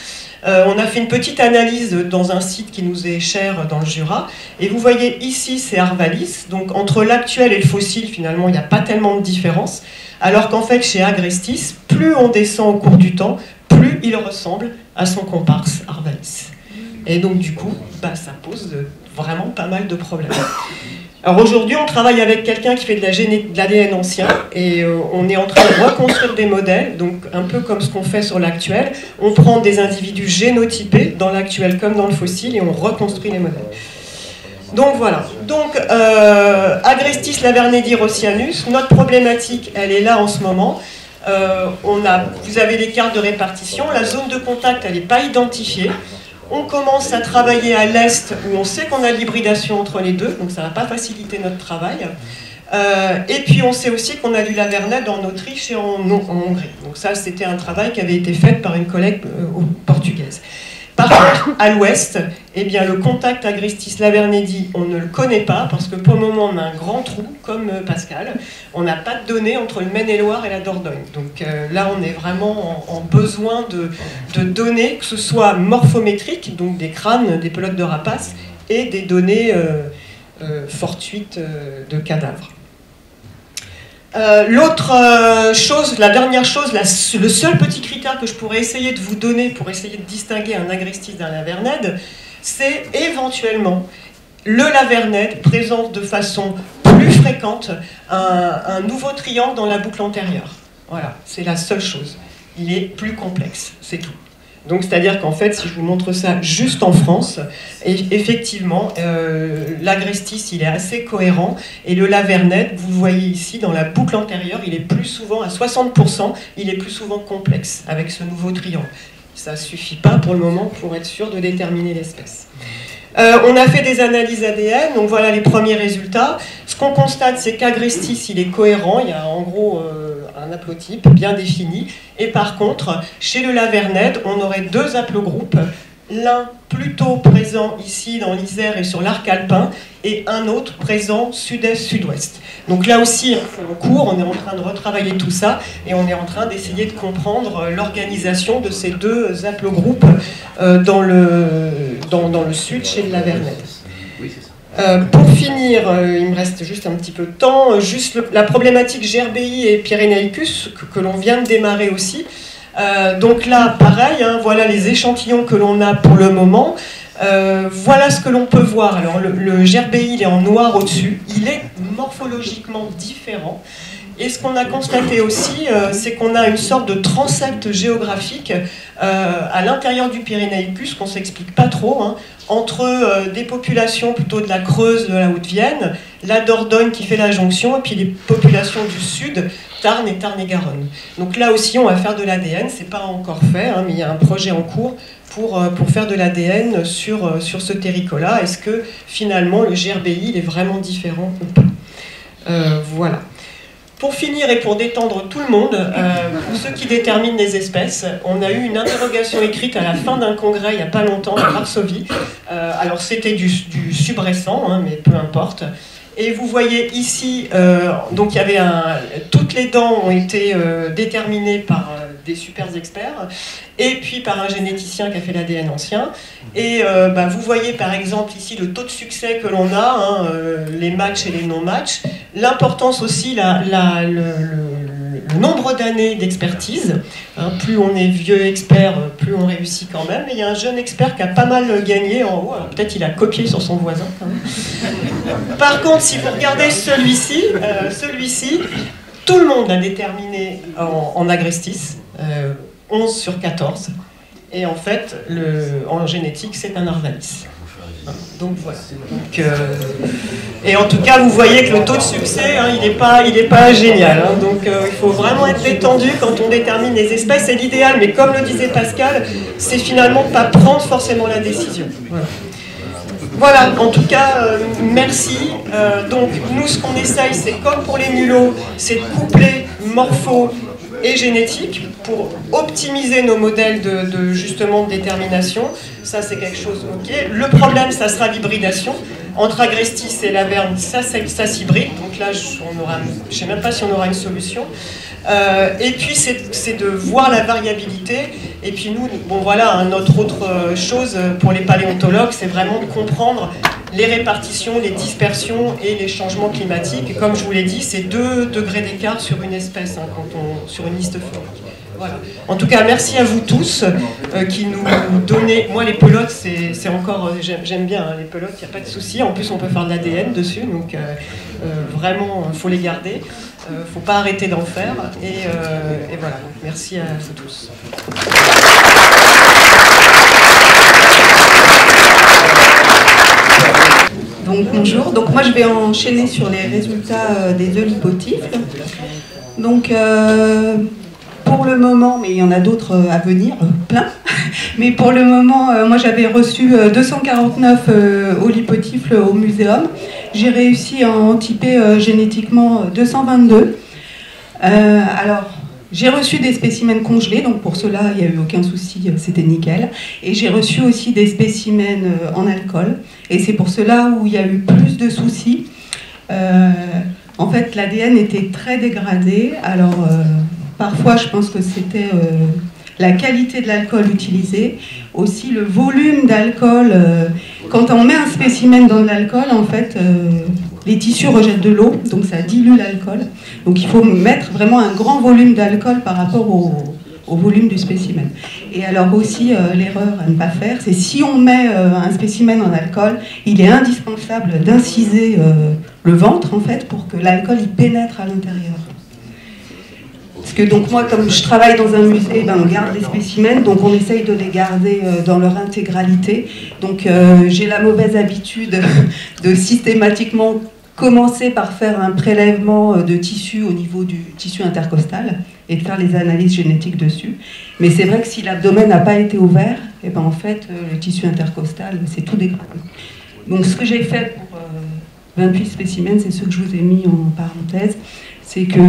On a fait une petite analyse dans un site qui nous est cher dans le Jura, et vous voyez ici c'est Arvalis, donc entre l'actuel et le fossile finalement il n'y a pas tellement de différence, alors qu'en fait chez Agrestis, plus on descend au cours du temps, plus il ressemble à son comparse Arvalis. Et donc du coup, ça pose vraiment pas mal de problèmes. Alors aujourd'hui, on travaille avec quelqu'un qui fait de l'ADN ancien et on est en train de reconstruire des modèles, donc un peu comme ce qu'on fait sur l'actuel. On prend des individus génotypés dans l'actuel comme dans le fossile et on reconstruit les modèles. Donc voilà. Donc Agrestis lavernedi rossianus, notre problématique, elle est là en ce moment. Vous avez les cartes de répartition, la zone de contact, elle n'est pas identifiée. On commence à travailler à l'est, où on sait qu'on a l'hybridation entre les deux, donc ça ne va pas faciliter notre travail. Et puis on sait aussi qu'on a du lavernède en Autriche et en Hongrie. Donc ça, c'était un travail qui avait été fait par une collègue portugaise. Par contre, à l'ouest, eh bien, le contact Agrestis lavernedi, on ne le connaît pas, parce que pour le moment, on a un grand trou, comme Pascal. On n'a pas de données entre le Maine-et-Loire et la Dordogne. Donc là, on est vraiment en besoin de données, que ce soit morphométriques, donc des crânes, des pelotes de rapaces, et des données fortuites de cadavres. L'autre chose, la dernière chose, le seul petit critère que je pourrais essayer de vous donner pour essayer de distinguer un Agrestis d'un lavernède, c'est éventuellement le lavernède présente de façon plus fréquente un nouveau triangle dans la boucle antérieure. Voilà, c'est la seule chose. Il est plus complexe, c'est tout. Donc c'est-à-dire qu'en fait, si je vous montre ça juste en France, effectivement, l'Agrestis, il est assez cohérent, et le lavernède, vous le voyez ici, dans la boucle antérieure, il est plus souvent, à 60%, il est plus souvent complexe, avec ce nouveau triangle. Ça ne suffit pas pour le moment pour être sûr de déterminer l'espèce. On a fait des analyses ADN, donc voilà les premiers résultats. Ce qu'on constate, c'est qu'Agrestis, il est cohérent, il y a en gros un haplotype bien défini. Et par contre, chez le lavernède, on aurait deux haplogroupes, l'un plutôt présent ici dans l'Isère et sur l'arc alpin, et un autre présent sud-est-sud-ouest. Donc là aussi, en cours, on est en train de retravailler tout ça, et on est en train d'essayer de comprendre l'organisation de ces deux haplogroupes dans le sud, chez le lavernède. Pour finir, il me reste juste un petit peu de temps, juste la problématique Gerbei et Pyrenaicus, que l'on vient de démarrer aussi. Donc là, pareil, hein, voilà les échantillons que l'on a pour le moment. Voilà ce que l'on peut voir. Alors le Gerbei, il est en noir au-dessus. Il est morphologiquement différent. Et ce qu'on a constaté aussi, c'est qu'on a une sorte de transept géographique à l'intérieur du Pyrénéicus, qu'on ne s'explique pas trop, hein, entre des populations plutôt de la Creuse, de la Haute-Vienne, la Dordogne qui fait la jonction, et puis les populations du sud, Tarn et Tarn-et-Garonne. Donc là aussi, on va faire de l'ADN, c'est pas encore fait, hein, mais il y a un projet en cours pour faire de l'ADN sur ce terricola. Est-ce que finalement le Gerbei il est vraiment différent ou pas ? Voilà. Pour finir et pour détendre tout le monde, ceux qui déterminent les espèces, on a eu une interrogation écrite à la fin d'un congrès il n'y a pas longtemps à Varsovie. Alors c'était du subrécent, hein, mais peu importe. Et vous voyez ici, donc il y avait toutes les dents ont été déterminées par des super experts, et puis par un généticien qui a fait l'ADN ancien. Et vous voyez par exemple ici le taux de succès que l'on a, hein, les matchs et les non-matchs. L'importance aussi, le nombre d'années d'expertise. Hein, plus on est vieux expert, plus on réussit quand même. Et il y a un jeune expert qui a pas mal gagné en haut. Alors peut-être il a copié sur son voisin quand même. Par contre, si vous regardez celui-ci, tout le monde a déterminé en agrestis, 11 sur 14. Et en fait, en génétique, c'est un Arvalis. Donc voilà. Et en tout cas, vous voyez que le taux de succès, hein, il n'est pas génial. Hein. Donc il faut vraiment être détendu quand on détermine les espèces. C'est l'idéal, mais comme le disait Pascal, c'est finalement pas prendre forcément la décision. Voilà, en tout cas, merci. Donc nous, ce qu'on essaye, c'est comme pour les mulots, c'est de coupler morpho et génétique pour optimiser nos modèles justement de détermination. Ça, c'est quelque chose, ok. Le problème, ça sera l'hybridation. Entre Agrestis et Laverne, ça s'hybride. Donc là, je ne sais même pas si on aura une solution. Et puis, c'est de voir la variabilité. Et puis nous, bon voilà, notre autre chose pour les paléontologues, c'est vraiment de comprendre les répartitions, les dispersions et les changements climatiques. Et comme je vous l'ai dit, c'est 2 degrés d'écart sur une espèce, hein, sur une liste phonique. Voilà. En tout cas, merci à vous tous qui nous donnez... Moi, les pelotes, c'est encore... J'aime bien hein, les pelotes, il n'y a pas de souci. En plus, on peut faire de l'ADN dessus, donc vraiment, il faut les garder. Il ne faut pas arrêter d'en faire. Et voilà, donc, merci à vous tous. Donc bonjour, donc moi je vais enchaîner sur les résultats des œufs lipotifles. Donc pour le moment, mais il y en a d'autres à venir, plein, mais pour le moment, moi j'avais reçu 249 œufs lipotifles au muséum. J'ai réussi à en typer génétiquement 222. Alors, j'ai reçu des spécimens congelés, donc pour cela, il n'y a eu aucun souci, c'était nickel. Et j'ai reçu aussi des spécimens en alcool, et c'est pour cela où il y a eu plus de soucis. En fait, l'ADN était très dégradé, alors parfois je pense que c'était la qualité de l'alcool utilisé, aussi le volume d'alcool. Quand on met un spécimen dans de l'alcool, en fait, les tissus rejettent de l'eau, donc ça dilue l'alcool. Donc il faut mettre vraiment un grand volume d'alcool par rapport au volume du spécimen. Et alors aussi, l'erreur à ne pas faire, c'est si on met un spécimen en alcool, il est indispensable d'inciser le ventre, en fait, pour que l'alcool y pénètre à l'intérieur. Parce que donc moi, comme je travaille dans un musée, on garde les spécimens, donc on essaye de les garder dans leur intégralité. Donc j'ai la mauvaise habitude de systématiquement commencer par faire un prélèvement de tissu au niveau du tissu intercostal et de faire les analyses génétiques dessus. Mais c'est vrai que si l'abdomen n'a pas été ouvert, et en fait, le tissu intercostal, c'est tout dégradé. Donc ce que j'ai fait pour 28 spécimens, c'est ce que je vous ai mis en parenthèse. C'est que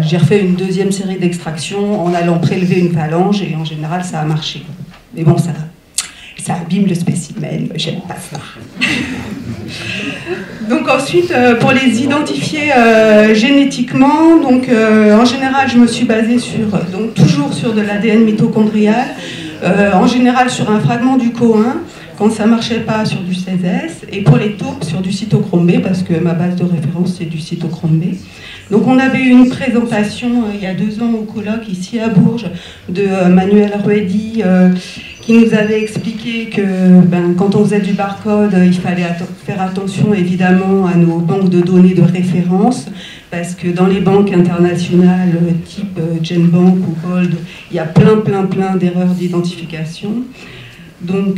j'ai refait une deuxième série d'extractions en allant prélever une phalange et en général ça a marché. Mais bon, ça abîme le spécimen, j'aime pas ça. Donc ensuite, pour les identifier génétiquement, donc en général je me suis basée toujours sur de l'ADN mitochondrial, en général sur un fragment du COO1, quand ça marchait pas sur du 16S, et pour les taupes sur du cytochrome B, parce que ma base de référence c'est du cytochrome B. Donc on avait eu une présentation il y a 2 ans au colloque ici à Bourges de Manuel Ruedi qui nous avait expliqué que quand on faisait du barcode, il fallait faire attention évidemment à nos banques de données de référence parce que dans les banques internationales type GenBank ou Gold, il y a plein d'erreurs d'identification. Donc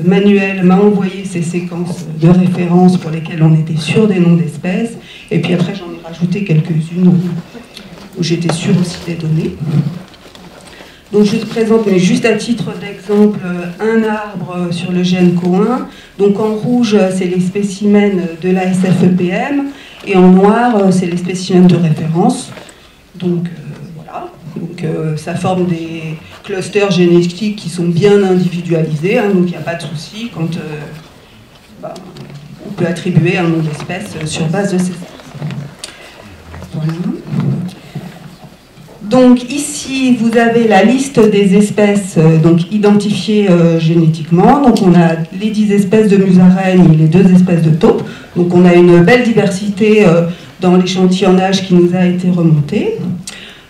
Manuel m'a envoyé ces séquences de référence pour lesquelles on était sûr des noms d'espèces et puis après j'en ai rajouté quelques-unes où j'étais sûre aussi des données. Donc je te présente, mais juste à titre d'exemple, un arbre sur le gène COO1. Donc en rouge, c'est les spécimens de la SFEPM Et en noir, c'est les spécimens de référence. Donc voilà. Donc ça forme des clusters génétiques qui sont bien individualisés, hein, donc il n'y a pas de souci quand on peut attribuer un nom d'espèce sur base de ces espèces. Voilà. Donc ici, vous avez la liste des espèces donc identifiées génétiquement. Donc on a les 10 espèces de musaraignes et les 2 espèces de taupes. Donc on a une belle diversité dans l'échantillonnage qui nous a été remonté.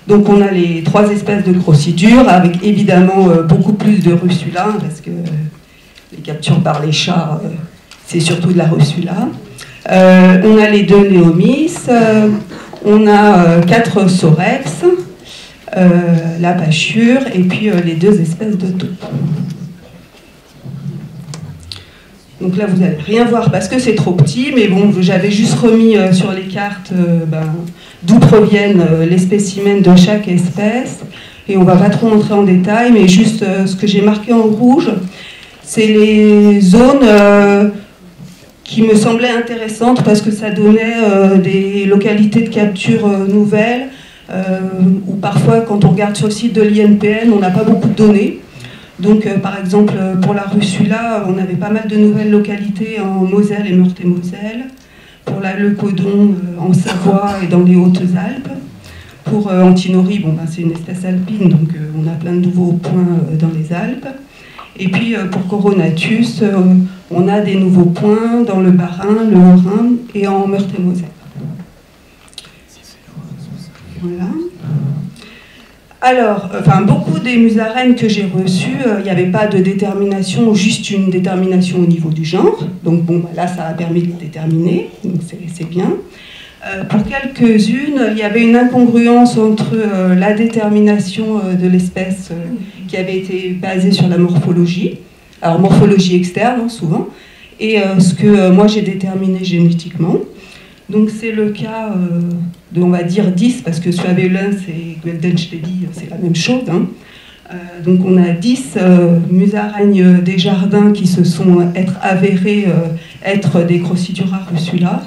Donc on a les 3 espèces de crocodile avec évidemment beaucoup plus de russula, parce que les captures par les chats, c'est surtout de la russula. On a les 2 néomys, on a 4 sorex, la pachure et puis les 2 espèces de taupes. Donc là vous n'allez rien voir parce que c'est trop petit, mais bon, j'avais juste remis sur les cartes d'où proviennent les spécimens de chaque espèce. Et on ne va pas trop entrer en détail, mais juste ce que j'ai marqué en rouge, c'est les zones qui me semblaient intéressantes parce que ça donnait des localités de capture nouvelles, où parfois quand on regarde sur le site de l'INPN, on n'a pas beaucoup de données. Donc par exemple pour la russula, on avait pas mal de nouvelles localités en Moselle et Meurthe-et-Moselle. Pour la leucodon en Savoie et dans les Hautes-Alpes. Pour Antinori, c'est une espèce alpine, donc on a plein de nouveaux points dans les Alpes. Et puis pour Coronatus, on a des nouveaux points dans le Bas-Rhin, le Haut-Rhin et en Meurthe-et-Moselle. Voilà. Alors, beaucoup des musaraignes que j'ai reçues, il n'y avait pas de détermination, juste une détermination au niveau du genre. Donc là, ça a permis de déterminer, donc c'est bien. Pour quelques-unes, il y avait une incongruence entre la détermination de l'espèce qui avait été basée sur la morphologie, alors morphologie externe souvent, et ce que moi j'ai déterminé génétiquement. Donc c'est le cas de, on va dire, 10, parce que Suavelens et Gueldenstedi, c'est la même chose. Hein. Donc on a 10 musaraignes des jardins qui se sont avérées être des Crocidura russula.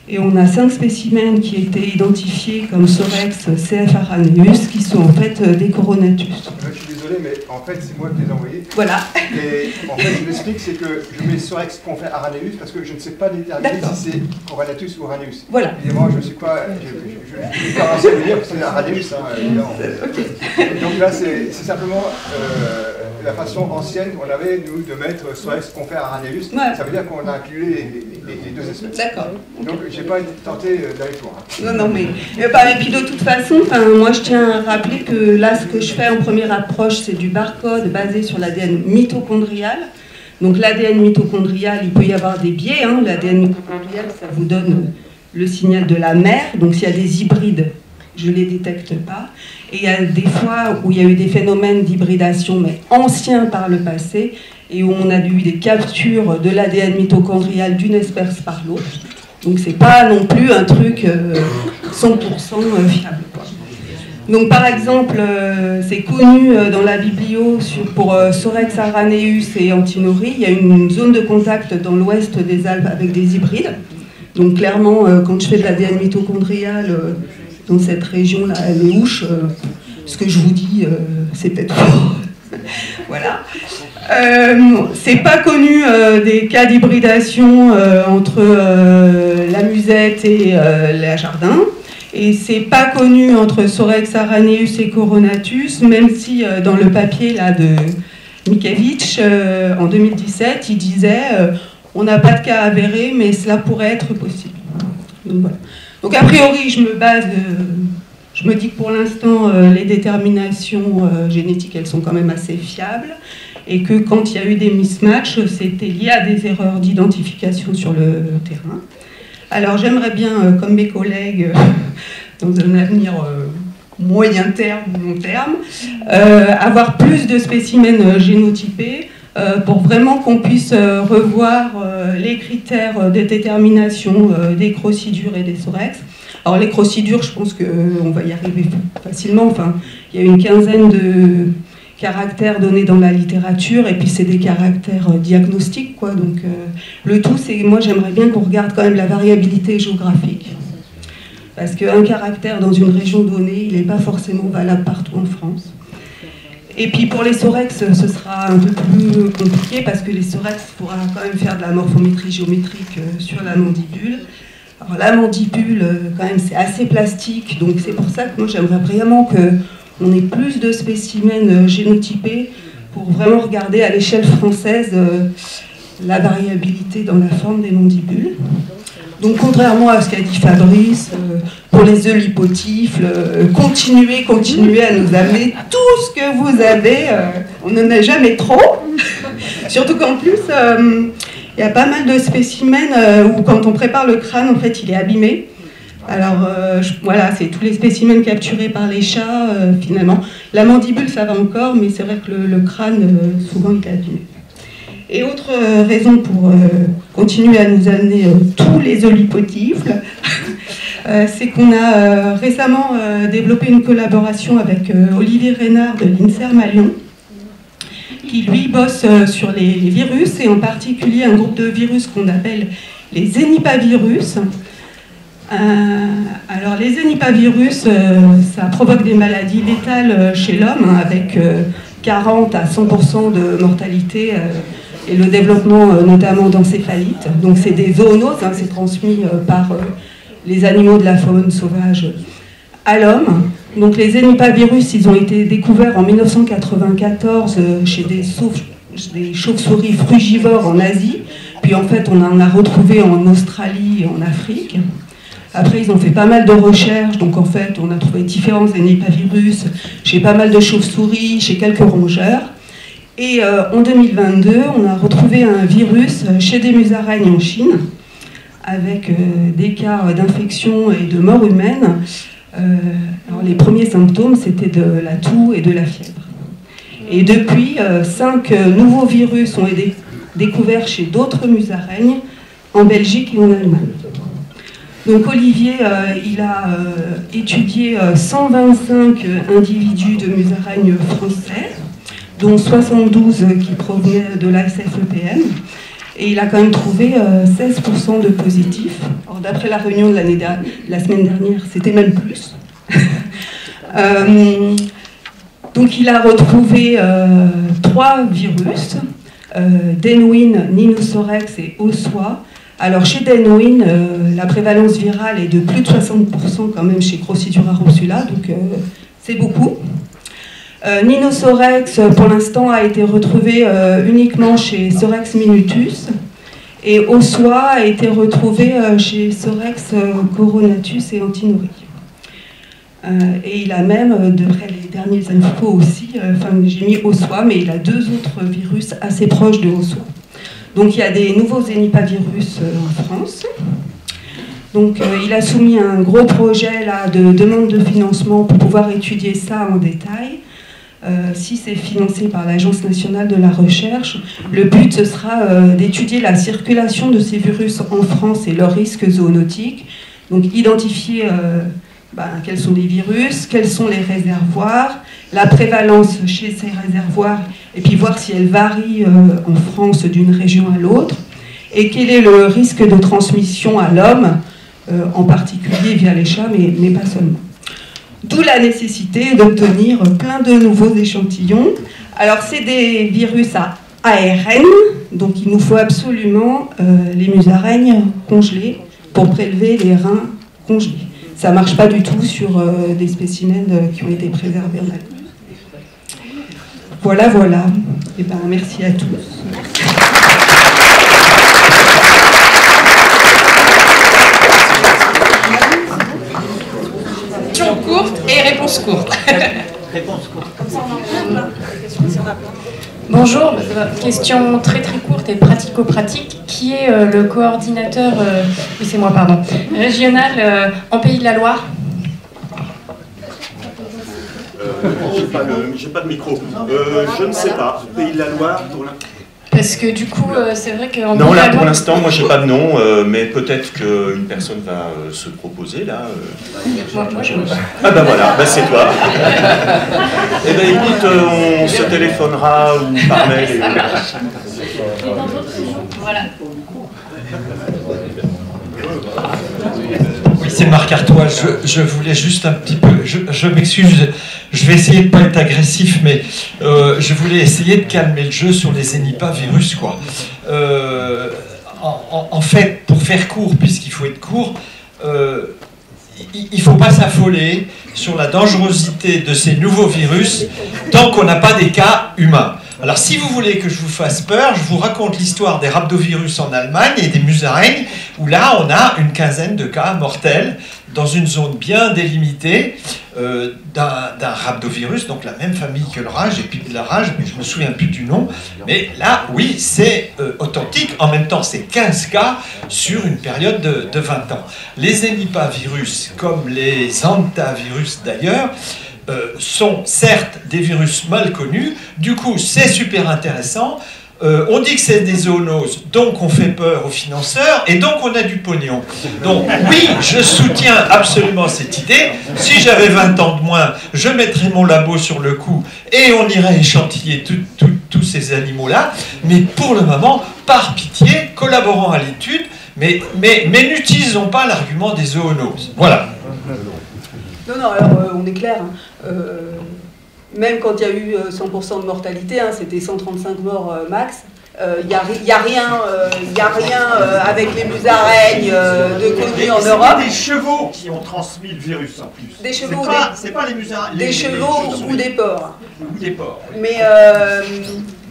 Et on a 5 spécimens qui étaient identifiés comme Sorex CF araneus, qui sont en fait des Coronatus. Je suis désolé, mais en fait, c'est moi qui les ai envoyés. Voilà. Et en fait, je l'explique, c'est que je mets Sorex confère araneus parce que je ne sais pas déterminer si c'est Coronatus ou araneus. Voilà. Évidemment, je ne suis pas. Je ne vais pas me dire que c'est araneus, hein, évidemment. Okay. Donc là, c'est simplement la façon ancienne qu'on avait, nous, de mettre Sorex confère araneus. Ouais. Ça veut dire qu'on a inclus les 2 espèces. D'accord. Donc, j'ai pas été tenté d'aller tout. Hein. Non, mais et puis de toute façon, moi je tiens à rappeler que là, ce que je fais en première approche, c'est du barcode basé sur l'ADN mitochondrial. Donc l'ADN mitochondrial, il peut y avoir des biais. Hein. L'ADN mitochondrial, ça vous donne le signal de la mère. Donc s'il y a des hybrides, je ne les détecte pas. Et il y a des fois où il y a eu des phénomènes d'hybridation, mais anciens par le passé, et où on a eu des captures de l'ADN mitochondrial d'une espèce par l'autre. Donc c'est pas non plus un truc 100% fiable, quoi. Donc par exemple, c'est connu dans la biblio pour Sorex araneus et Antinori, il y a une zone de contact dans l'ouest des Alpes avec des hybrides. Donc clairement, quand je fais de l'ADN mitochondrial dans cette région-là, les houches, ce que je vous dis, c'est peut-être faux. Voilà. C'est pas connu des cas d'hybridation entre la musette et la jardin. Et c'est pas connu entre Sorex araneus et Coronatus, même si dans le papier là, de Mikiewicz, en 2017, il disait on n'a pas de cas avérés, mais cela pourrait être possible. Donc, voilà. Donc a priori, je me dis que pour l'instant, les déterminations génétiques, elles sont quand même assez fiables, et que quand il y a eu des mismatchs, c'était lié à des erreurs d'identification sur le terrain. Alors j'aimerais bien, comme mes collègues, dans un avenir moyen terme ou long terme, avoir plus de spécimens génotypés pour vraiment qu'on puisse revoir les critères de détermination des crocidures et des sorex. Alors les crocidures, je pense qu'on va y arriver facilement. Enfin, il y a une quinzaine caractères donnés dans la littérature, et puis c'est des caractères diagnostiques, quoi. Donc le tout, c'est, moi j'aimerais bien qu'on regarde quand même la variabilité géographique. Parce qu'un caractère dans une région donnée, il n'est pas forcément valable partout en France. Et puis pour les sorex, ce sera un peu plus compliqué, parce que les sorex, il faudra quand même faire de la morphométrie géométrique sur la mandibule. Alors la mandibule, quand même, c'est assez plastique, donc c'est pour ça que moi j'aimerais vraiment qu'on ait plus de spécimens génotypés pour vraiment regarder à l'échelle française la variabilité dans la forme des mandibules. Donc contrairement à ce qu'a dit Fabrice, pour les œufs lipotifles, continuez à nous amener tout ce que vous avez, on n'en a jamais trop, surtout qu'en plus, il y a pas mal de spécimens où quand on prépare le crâne, en fait, il est abîmé. Alors voilà, c'est tous les spécimens capturés par les chats, finalement. La mandibule, ça va encore, mais c'est vrai que le crâne, souvent, il est abîmé. Et autre raison pour continuer à nous amener tous les œufs lipotifles, c'est qu'on a récemment développé une collaboration avec Olivier Reynard de l'INSERM à Lyon, qui lui bosse sur les virus, et en particulier un groupe de virus qu'on appelle les zénipavirus. Alors les zénipavirus, ça provoque des maladies létales chez l'homme, avec 40 à 100% de mortalité et le développement notamment d'encéphalite. Donc c'est des zoonoses, hein, c'est transmis par les animaux de la faune sauvage à l'homme. Donc les zénipavirus, ils ont été découverts en 1994 chez des chauves-souris frugivores en Asie, puis en fait on en a retrouvé en Australie et en Afrique. Après, ils ont fait pas mal de recherches, donc en fait, on a trouvé différents zénipavirus chez pas mal de chauves-souris, chez quelques rongeurs. Et en 2022, on a retrouvé un virus chez des musaraignes en Chine, avec des cas d'infection et de mort humaine. Alors, les premiers symptômes, c'était de la toux et de la fièvre. Et depuis, 5 nouveaux virus ont été découverts chez d'autres musaraignes, en Belgique et en Allemagne. Donc Olivier, il a étudié 125 individus de musaraignes français, dont 72 qui provenaient de la SFEPM, et il a quand même trouvé 16% de positifs. Alors d'après la réunion de la semaine dernière, c'était même plus. Donc il a retrouvé 3 virus, Denouin, Ninosorex et Ossois. Alors chez Denouin, la prévalence virale est de plus de 60% quand même chez Crocodura rossula, donc c'est beaucoup. Ninosorex, pour l'instant, a été retrouvé uniquement chez Sorex minutus, et Ossois a été retrouvé chez Sorex coronatus et Antinori. Et il a même, d'après les derniers infos aussi, j'ai mis Ossois, mais il a 2 autres virus assez proches de Ossois. Donc il y a des nouveaux zénipavirus en France. Donc il a soumis un gros projet là, de demande de financement pour pouvoir étudier ça en détail. Si c'est financé par l'Agence nationale de la recherche, le but ce sera d'étudier la circulation de ces virus en France et leurs risques zoonotiques. Donc identifier quels sont les virus, quels sont les réservoirs, la prévalence chez ces réservoirs, et puis voir si elle varie en France d'une région à l'autre, et quel est le risque de transmission à l'homme, en particulier via les chats, mais pas seulement. D'où la nécessité d'obtenir plein de nouveaux échantillons. Alors c'est des virus à ARN, donc il nous faut absolument les musaraignes congelées pour prélever les reins congelés. Ça ne marche pas du tout sur des spécimens qui ont été préservés en Allemagne. Voilà, voilà. Et ben, merci à tous. Question courte et réponse courte. Réponse courte. Bonjour, question très très courte et pratico-pratique. Qui est le coordinateur, oui c'est moi pardon, régional en Pays de la Loire? J'ai pas de micro. Je ne sais pas. Pays de la Loire pour Parce que du coup, c'est vrai que... Non, là, pour l'instant, moi, j'ai pas de nom, mais peut-être qu'une personne va se proposer, là. Moi, je... Ah bah voilà, bah c'est toi. Eh ben écoute, on se téléphonera ou par mail. Et... Voilà. Oui, c'est Marc Artois. Je voulais juste un petit peu... Je m'excuse, je vais essayer de ne pas être agressif, mais je voulais essayer de calmer le jeu sur les zénipavirus, quoi. En fait, pour faire court, puisqu'il faut être court, il ne faut pas s'affoler sur la dangerosité de ces nouveaux virus tant qu'on n'a pas des cas humains. Alors, si vous voulez que je vous fasse peur, je vous raconte l'histoire des rhabdovirus en Allemagne et des musaraignes, où là, on a une quinzaine de cas mortels dans une zone bien délimitée d'un rhabdovirus, donc la même famille que le rage, et puis la rage, mais je ne me souviens plus du nom. Mais là, oui, c'est authentique. En même temps, c'est 15 cas sur une période de 20 ans. Les zénipavirus, comme les hantavirus d'ailleurs, sont certes des virus mal connus, du coup c'est super intéressant, on dit que c'est des zoonoses, donc on fait peur aux financeurs, et donc on a du pognon. Donc oui, je soutiens absolument cette idée, si j'avais 20 ans de moins, je mettrais mon labo sur le coup, et on irait échantiller tous ces animaux-là, mais pour le moment, par pitié, collaborons à l'étude, mais n'utilisons pas l'argument des zoonoses. Voilà. Non, alors on est clair. Même quand il y a eu 100% de mortalité, c'était 135 morts max. Il n'y a rien avec les musaraignes de connues en Europe. C'est des chevaux qui ont transmis le virus en plus. Des chevaux, c'est pas les musaraignes. Des chevaux ou des porcs. Ou des porcs. Oui.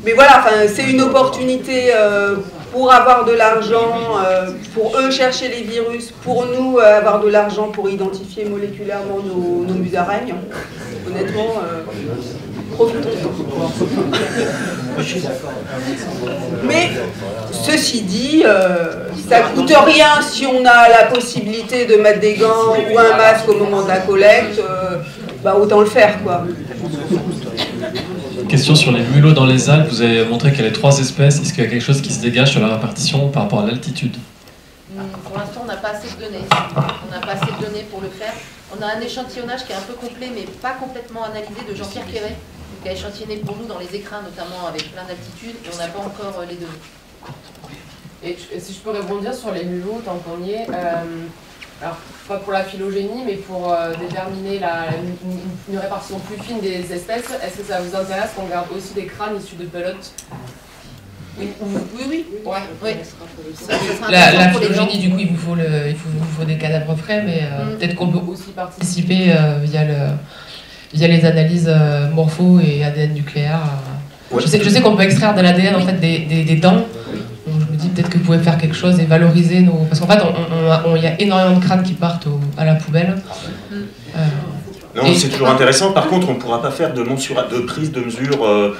Mais voilà, c'est une opportunité pour avoir de l'argent, pour eux chercher les virus, pour nous avoir de l'argent pour identifier moléculairement nos musaraignes. Honnêtement, profitons-en. Mais ceci dit, ça ne coûte rien si on a la possibilité de mettre des gants ou un masque au moment de la collecte, autant le faire, quoi. Question sur les mulots dans les Alpes, vous avez montré qu'il y a les 3 espèces. Est-ce qu'il y a quelque chose qui se dégage sur la répartition par rapport à l'altitude? Pour l'instant, on n'a pas assez de données. On n'a pas assez de données pour le faire. On a un échantillonnage qui est un peu complet, mais pas complètement analysé, de Jean-Pierre Quéret, qui a échantillonné pour nous dans les écrins, notamment avec plein d'altitudes, et on n'a pas encore les données. Et si je peux rebondir sur les mulots, tant qu'on y est, alors pas pour la phylogénie, mais pour déterminer une répartition plus fine des espèces, est-ce que ça vous intéresse qu'on garde aussi des crânes issus de pelotes? Oui. Ouais. La phylogénie, du coup, il vous faut des cadavres frais, mais peut-être qu'on peut aussi participer via les analyses morpho et ADN nucléaire. Je sais qu'on peut extraire de l'ADN en fait des dents. Donc, je me dis peut-être que vous pouvez faire quelque chose et valoriser nos... Parce qu'en fait, il y a énormément de crânes qui partent à la poubelle. Non, c'est toujours intéressant. Par contre, on ne pourra pas faire de prise de mesure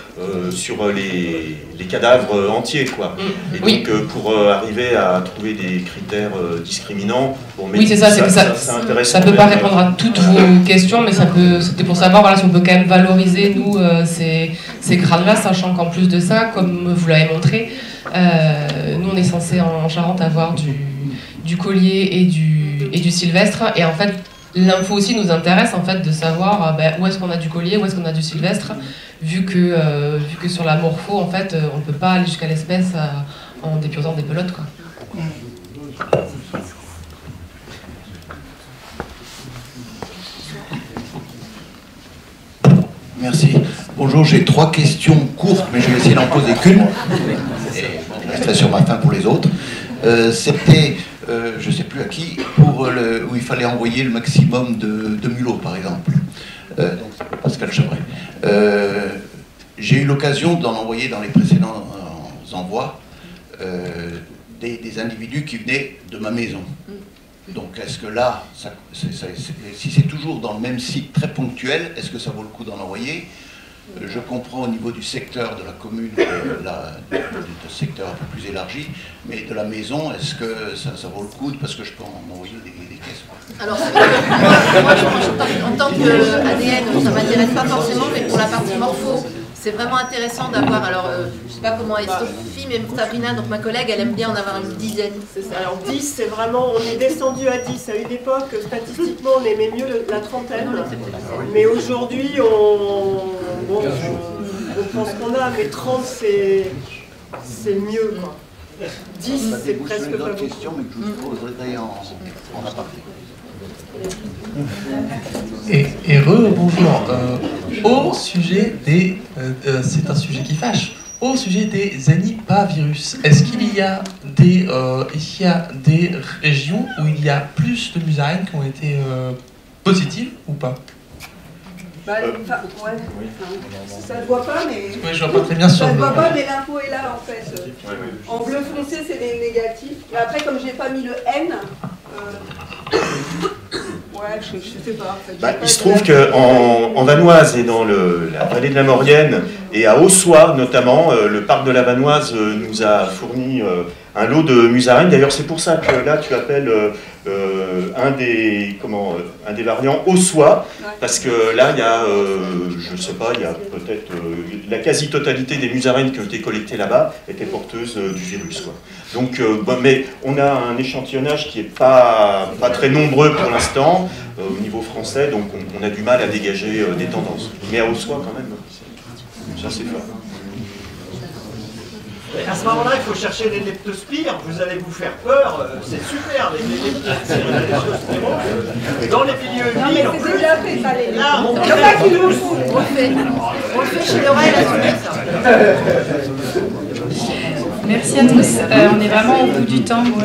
sur les cadavres entiers, quoi. Et donc, pour arriver à trouver des critères discriminants, oui, c'est ça, ça ne peut pas répondre à toutes vos questions, mais c'était pour savoir si on peut quand même valoriser, nous, ces crânes-là, sachant qu'en plus de ça, comme vous l'avez montré, nous, on est censé en Charente avoir du collier et du sylvestre, et en fait, l'info aussi nous intéresse en fait de savoir où est-ce qu'on a du collier, où est-ce qu'on a du sylvestre, vu que sur la morpho en fait on ne peut pas aller jusqu'à l'espèce en déposant des pelotes, quoi. Merci. Bonjour, j'ai 3 questions courtes, mais je vais essayer d'en poser qu'une. Je resterai sur ma fin pour les autres. C'était, je ne sais plus à qui, où il fallait envoyer le maximum de mulots, par exemple. Pascal Chevret. J'ai eu l'occasion d'en envoyer dans les précédents envois des individus qui venaient de ma maison. Donc est-ce que là, si c'est toujours dans le même site très ponctuel, est-ce que ça vaut le coup d'en envoyer? Je comprends au niveau du secteur de la commune, de secteur un peu plus élargi, mais de la maison, est-ce que ça vaut le coup? Parce que je peux en envoyer des caisses. Alors, moi, en tant qu'ADN, ça ne m'intéresse pas forcément, mais pour la partie morpho, c'est vraiment intéressant d'avoir, alors je sais pas comment est Sophie, mais Sabrina, donc ma collègue, elle aime bien en avoir une dizaine. Alors 10, c'est vraiment, on est descendu à 10. À une époque, statistiquement, on aimait mieux la trentaine. Mais aujourd'hui, on pense qu'on a, mais 30, c'est mieux, quoi. 10, c'est presque pas beaucoup. Question, mais que je vous poserai en aparté. Et bonjour. Au sujet des... c'est un sujet qui fâche. Au sujet des zénipavirus, est-ce qu'il y a des régions où il y a plus de musaraignes qui ont été positives ou pas? Bah, ouais. Ça ne voit pas, mais... Oui, je vois pas très bien sur ça ne le... voit pas, mais l'info est là, en fait. En bleu foncé, c'est les négatifs. Mais après, comme je n'ai pas mis le N... Ouais, je sais pas. En fait. Il se trouve qu'en Vanoise et dans la vallée de la Maurienne et à Ossois notamment, le parc de la Vanoise nous a fourni un lot de musaraignes. D'ailleurs, c'est pour ça que là, tu appelles un des variants Ossois, parce que là, il y a, je sais pas, il y a peut-être la quasi-totalité des musaraignes qui ont été collectées là-bas étaient porteuses du virus, quoi. Donc, mais on a un échantillonnage qui n'est pas très nombreux pour l'instant au niveau français, donc on a du mal à dégager des tendances. Mais à Ossois, quand même, ça c'est fort. À ce moment-là, il faut chercher les leptospires, vous allez vous faire peur, c'est super, les leptospires. Dans les milieux humides, en plus, là, on le fait chez l'oreille, la Merci à tous. On est vraiment au bout du temps. Donc,